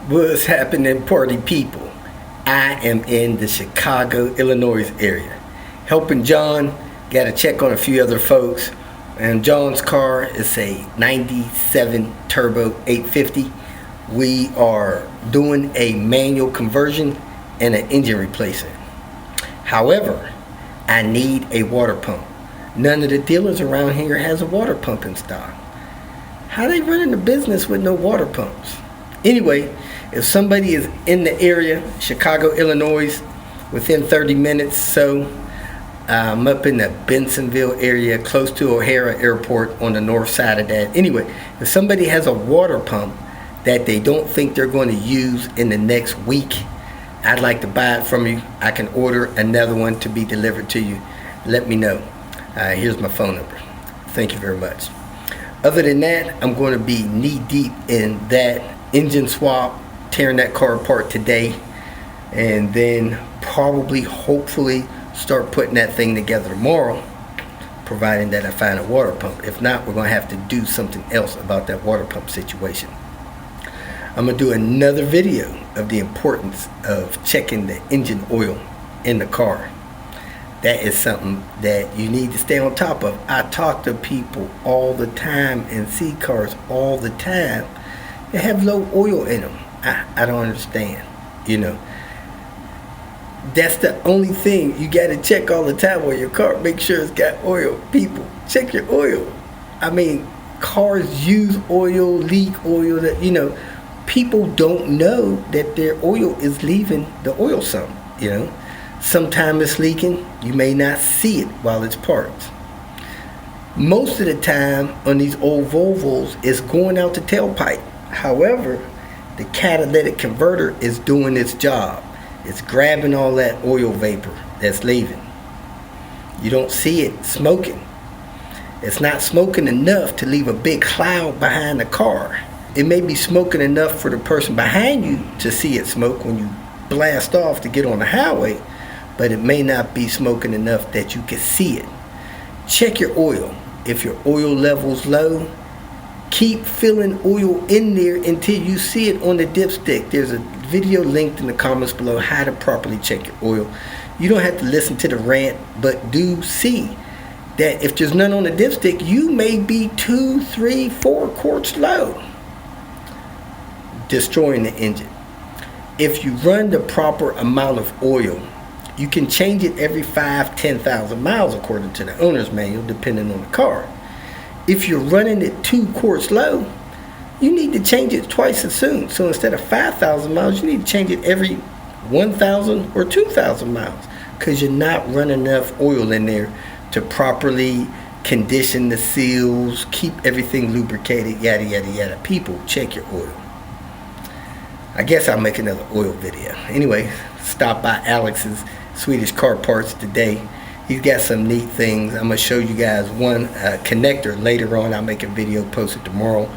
What's happening, party people? I am in the Chicago, Illinois area, helping John. Got to check on a few other folks. And John's car is a 97 Turbo 850. We are doing a manual conversion and an engine replacement. However, I need a water pump. None of the dealers around here has a water pump in stock. How they running the business with no water pumps? Anyway, if somebody is in the area, Chicago, Illinois, within 30 minutes, so I'm up in the Bensonville area, close to O'Hara Airport on the north side of that. Anyway, if somebody has a water pump that they don't think they're going to use in the next week, I'd like to buy it from you. I can order another one to be delivered to you. Let me know. Here's my phone number. Thank you very much. Other than that, I'm going to be knee deep in that engine swap, tearing that car apart today, and then probably, hopefully, start putting that thing together tomorrow, providing that I find a water pump. If not, we're going to have to do something else about that water pump situation. I'm going to do another video of the importance of checking the engine oil in the car. That is something that you need to stay on top of. I talk to people all the time and see cars all the time that have low oil in them. I don't understand, That's the only thing you got to check all the time on your car. Make sure it's got oil. People, check your oil. I mean, cars use oil, leak oil. People don't know that their oil is leaving the oil sump. Sometimes it's leaking. You may not see it while it's parked. Most of the time on these old Volvos, it's going out the tailpipe. However, the catalytic converter is doing its job. It's grabbing all that oil vapor that's leaving. You don't see it smoking. It's not smoking enough to leave a big cloud behind the car. It may be smoking enough for the person behind you to see it smoke when you blast off to get on the highway, but it may not be smoking enough that you can see it. Check your oil. If your oil level's low, keep filling oil in there until you see it on the dipstick. There's a video linked in the comments below how to properly check your oil. You don't have to listen to the rant, but do see that if there's none on the dipstick, you may be 2, 3, 4 quarts low, destroying the engine. If you run the proper amount of oil, you can change it every 5,000-10,000 miles according to the owner's manual, depending on the car. If you're running it 2 quarts low, you need to change it twice as soon. So instead of 5,000 miles, you need to change it every 1,000 or 2,000 miles, because you're not running enough oil in there to properly condition the seals, keep everything lubricated, yada, yada, yada. People, check your oil. I guess I'll make another oil video. Anyway, stop by Alex's Swedish Car Parts today. He's got some neat things. I'm going to show you guys one connector later on. I'll make a video, post it tomorrow.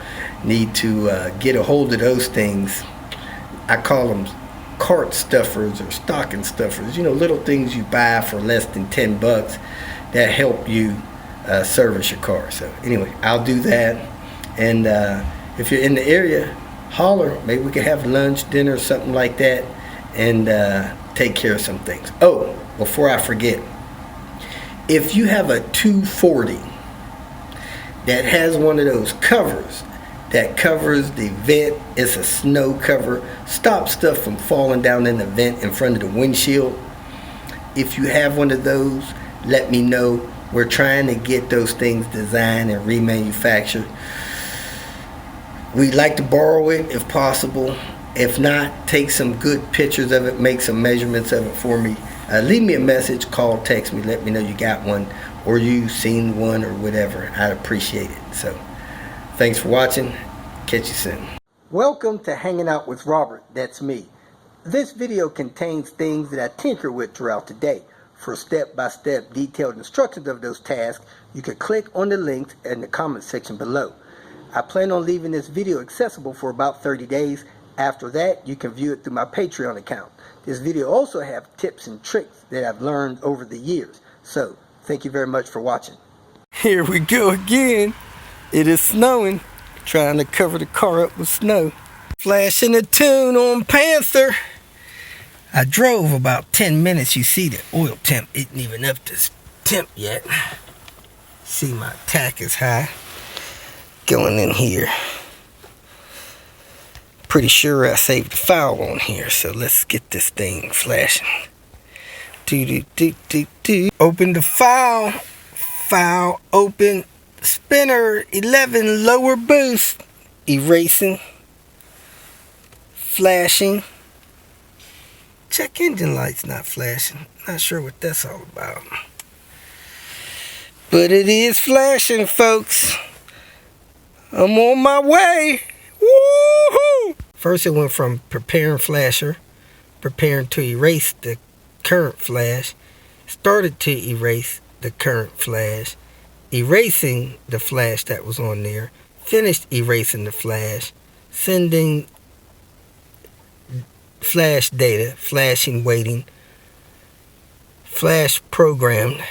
Need to get a hold of those things. I call them cart stuffers or stocking stuffers. Little things you buy for less than 10 bucks that help you service your car. So anyway, I'll do that. And if you're in the area, holler. Maybe we could have lunch, dinner, something like that, and take care of some things. Oh, before I forget, if you have a 240 that has one of those covers that covers the vent, it's a snow cover, stop stuff from falling down in the vent in front of the windshield. If you have one of those, let me know. We're trying to get those things designed and remanufactured. We'd like to borrow it if possible. If not, take some good pictures of it, make some measurements of it for me. Leave me a message, call, text me, let me know you got one or you seen one or whatever. I'd appreciate it. So, thanks for watching. Catch you soon. Welcome to Hanging Out with Robert. That's me. This video contains things that I tinker with throughout the day. For step-by-step detailed instructions of those tasks, you can click on the links in the comment section below. I plan on leaving this video accessible for about 30 days. After that, you can view it through my Patreon account. This video also has tips and tricks that I've learned over the years. So, thank you very much for watching. Here we go again. It is snowing. Trying to cover the car up with snow. Flashing a tune on Panther. I drove about 10 minutes. You see the oil temp isn't even up to temp yet. See, my tack is high. Going in here. Pretty sure I saved the file on here, so let's get this thing flashing. Open the file. File open. Spinner 11 lower boost. Erasing. Flashing. Check engine light's not flashing. Not sure what that's all about. But it is flashing, folks. I'm on my way. Woohoo! First it went from preparing flasher, preparing to erase the current flash, started to erase the current flash, erasing the flash that was on there, finished erasing the flash, sending flash data, flashing, waiting, flash programmed,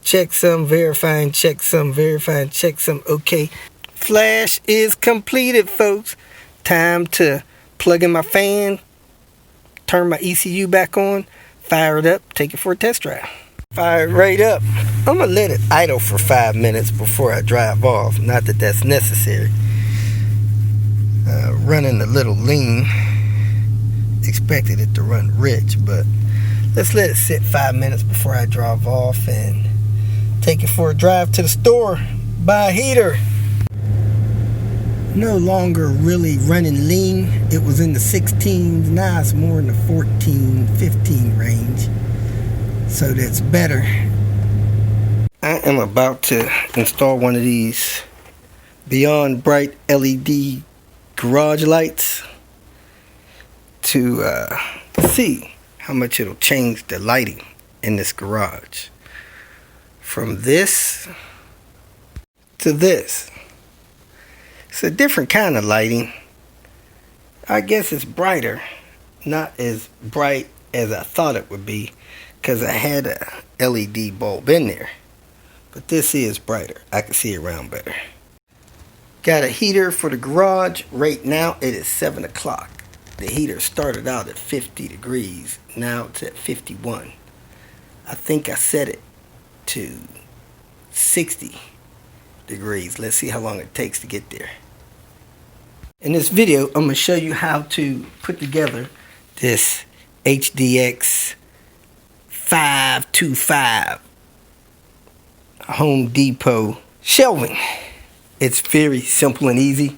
check some, verifying, check some, verifying, check some, okay. Flash is completed, folks. Time to plug in my fan, turn my ECU back on, fire it up, take it for a test drive. Fire it right up. I'm going to let it idle for 5 minutes before I drive off. Not that that's necessary. Running a little lean. Expected it to run rich, but let's let it sit 5 minutes before I drive off and take it for a drive to the store. Buy a heater. No longer really running lean. It was in the 16s. Now it's more in the 14, 15 range. So that's better. I am about to install one of these Beyond Bright LED garage lights to see how much it'll change the lighting in this garage. From this to this. It's a different kind of lighting. I guess it's brighter. Not as bright as I thought it would be, because I had a LED bulb in there. But this is brighter. I can see around better. Got a heater for the garage. Right now it is 7 o'clock. The heater started out at 50 degrees. Now it's at 51. I think I set it to 60 degrees. Let's see how long it takes to get there. In this video, I'm going to show you how to put together this HDX 525 Home Depot shelving. It's very simple and easy.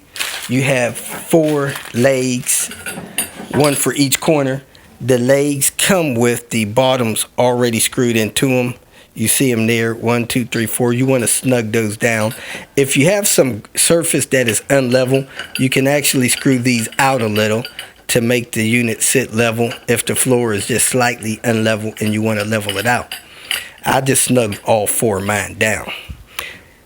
You have 4 legs, 1 for each corner. The legs come with the bottoms already screwed into them. You see them there, 1, 2, 3, 4. You want to snug those down. If you have some surface that is unlevel, you can actually screw these out a little to make the unit sit level if the floor is just slightly unlevel and you want to level it out. I just snugged all 4 of mine down.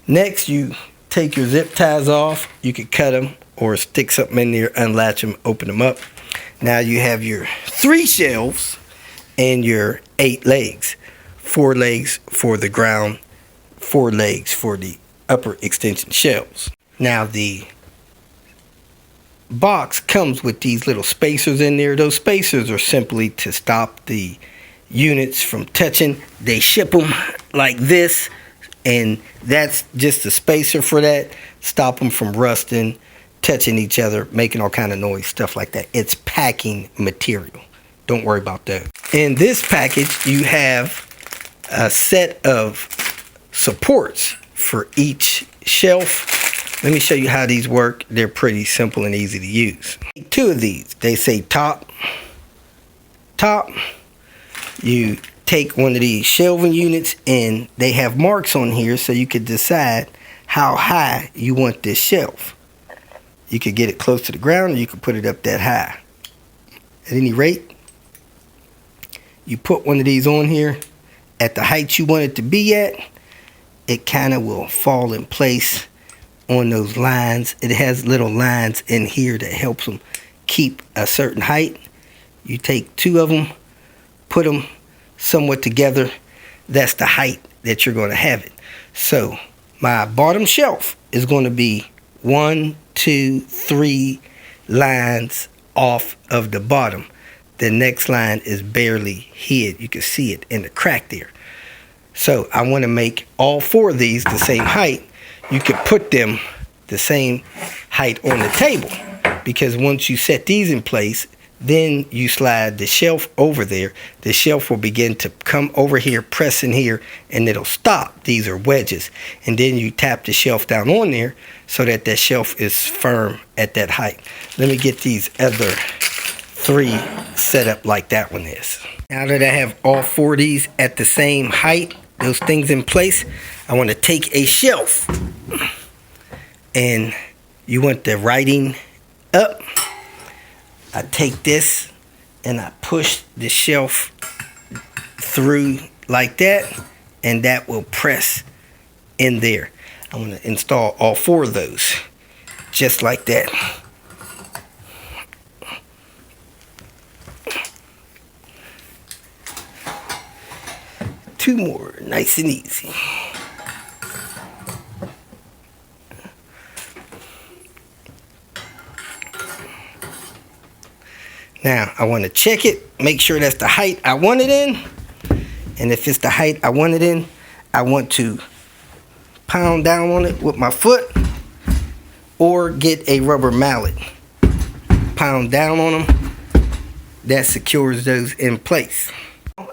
Next, you take your zip ties off. You can cut them or stick something in there, unlatch them, open them up. Now you have your 3 shelves and your 8 legs. 4 legs for the ground, 4 legs for the upper extension shelves. Now the box comes with these little spacers in there. Those spacers are simply to stop the units from touching. They ship them like this, and that's just a spacer for that. Stop them from rusting, touching each other, making all kind of noise, stuff like that. It's packing material. Don't worry about that. In this package, you have a set of supports for each shelf. Let me show you how these work. They're pretty simple and easy to use. 2 of these. They say top. You take one of these shelving units and they have marks on here so you could decide how high you want this shelf. You could get it close to the ground or you could put it up that high. At any rate, you put one of these on here at the height you want it to be at. It kind of will fall in place on those lines. It has little lines in here that helps them keep a certain height. You take 2 of them, put them somewhat together. That's the height that you're going to have it. So my bottom shelf is going to be 1, 2, 3, lines off of the bottom. The next line is barely hid. You can see it in the crack there. So I want to make all 4 of these the same height. You could put them the same height on the table, because once you set these in place, then you slide the shelf over there. The shelf will begin to come over here, press in here, and it'll stop. These are wedges. And then you tap the shelf down on there so that that shelf is firm at that height. Let me get these other 3 set up like that one is. Now that I have all 4 of these at the same height, those things in place, I want to take a shelf, and you want the writing up. I take this and I push the shelf through like that, and that will press in there. I'm going to install all 4 of those just like that. Two more, nice and easy. Now I want to check it, make sure that's the height I want it in. And if it's the height I want it in, I want to pound down on it with my foot or get a rubber mallet. Pound down on them. That secures those in place.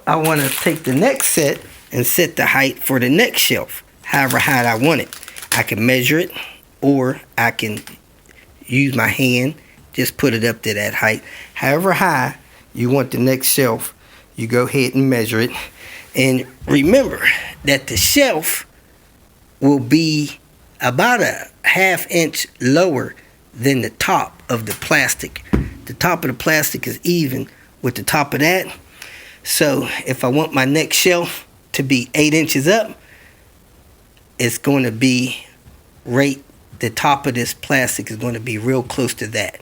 I want to take the next set and set the height for the next shelf, however high I want it. I can measure it, or I can use my hand, just put it up to that height. However high you want the next shelf, you go ahead and measure it. And remember that the shelf will be about a ½ inch lower than the top of the plastic. The top of the plastic is even with the top of that. So if I want my next shelf to be 8 inches up, it's going to be right, the top of this plastic is going to be real close to that.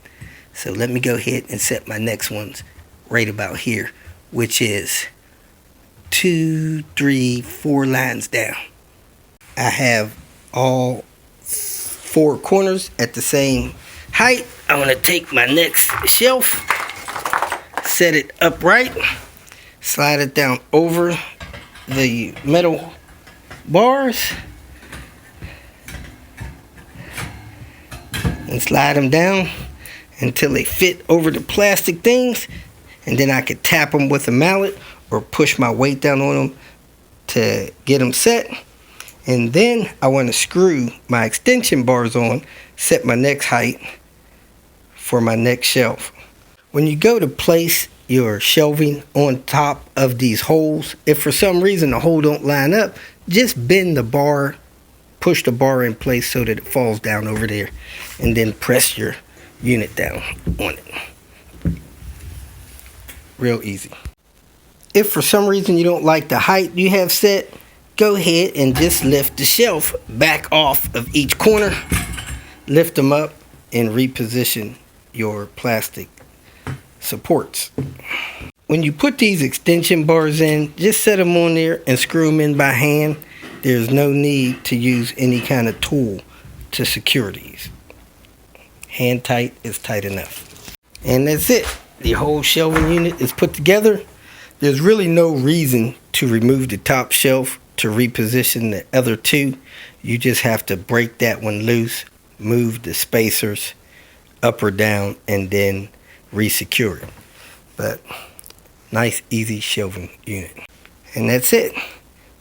So let me go ahead and set my next ones right about here, which is 2, 3, 4 lines down. I have all 4 corners at the same height. I'm going to take my next shelf, set it upright, slide it down over the metal bars, and slide them down until they fit over the plastic things, and then I could tap them with a mallet or push my weight down on them to get them set. And then I want to screw my extension bars on, set my next height for my next shelf. When you go to place your shelving on top of these holes, if for some reason the hole don't line up, just bend the bar, push the bar in place so that it falls down over there, and then press your unit down on it. Real easy. If for some reason you don't like the height you have set, go ahead and just lift the shelf back off of each corner, lift them up, and reposition your plastic supports. When you put these extension bars in, just set them on there and screw them in by hand. There's no need to use any kind of tool to secure these. Hand tight is tight enough. And that's it. The whole shelving unit is put together. There's really no reason to remove the top shelf to reposition the other 2. You just have to break that one loose, move the spacers up or down, and then re-secure it. But nice, easy shelving unit. And that's it.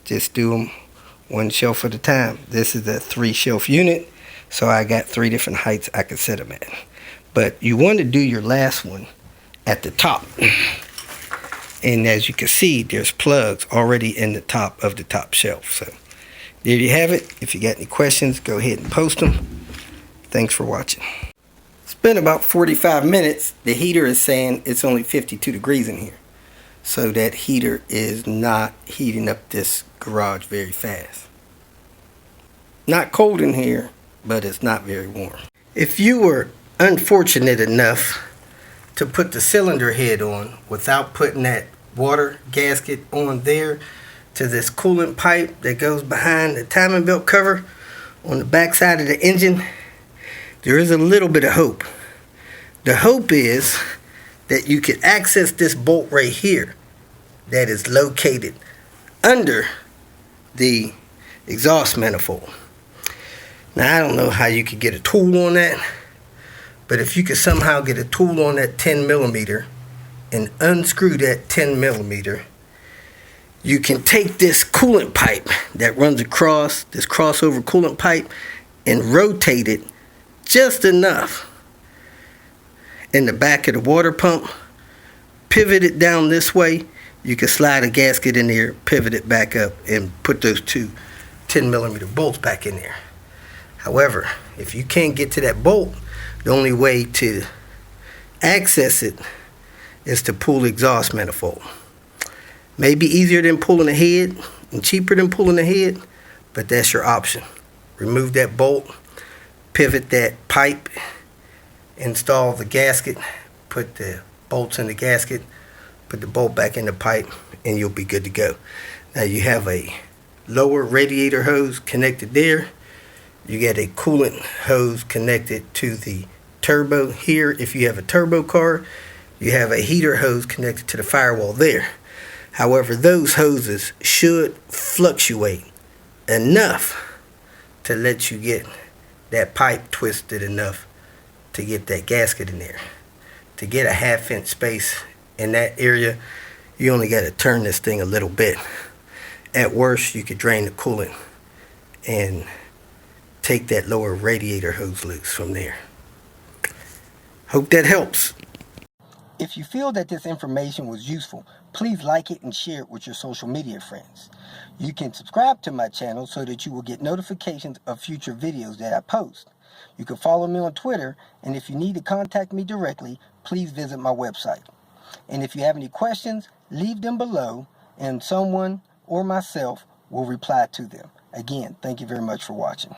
Just do them one shelf at a time. This is a 3 shelf unit, so I got 3 different heights I can set them at. But you want to do your last one at the top. And as you can see, there's plugs already in the top of the top shelf. So there you have it. If you got any questions, go ahead and post them. Thanks for watching. It's been about 45 minutes. The heater is saying it's only 52 degrees in here. So that heater is not heating up this garage very fast. Not cold in here, but it's not very warm. If you were unfortunate enough to put the cylinder head on without putting that water gasket on there to this coolant pipe that goes behind the timing belt cover on the back side of the engine, there is a little bit of hope. The hope is that you can access this bolt right here that is located under the exhaust manifold. Now, I don't know how you could get a tool on that, but if you could somehow get a tool on that 10 millimeter and unscrew that 10 millimeter, you can take this coolant pipe that runs across, this crossover coolant pipe, and rotate it just enough in the back of the water pump, pivot it down this way. You can slide a gasket in there, pivot it back up, and put those two 10 millimeter bolts back in there. However, if you can't get to that bolt, the only way to access it is to pull the exhaust manifold. Maybe easier than pulling the head and cheaper than pulling the head, but that's your option. Remove that bolt, pivot that pipe, install the gasket, put the bolts in the gasket, put the bolt back in the pipe, and you'll be good to go. Now you have a lower radiator hose connected there. You get a coolant hose connected to the turbo here. If you have a turbo car, you have a heater hose connected to the firewall there. However, those hoses should fluctuate enough to let you get that pipe twisted enough to get that gasket in there. To get a 1/2 inch space in that area, you only got to turn this thing a little bit. At worst, you could drain the coolant and take that lower radiator hose loose from there. Hope that helps. If you feel that this information was useful, please like it and share it with your social media friends. You can subscribe to my channel so that you will get notifications of future videos that I post. You can follow me on Twitter, and if you need to contact me directly, please visit my website. And if you have any questions, leave them below, and someone or myself will reply to them. Again, thank you very much for watching.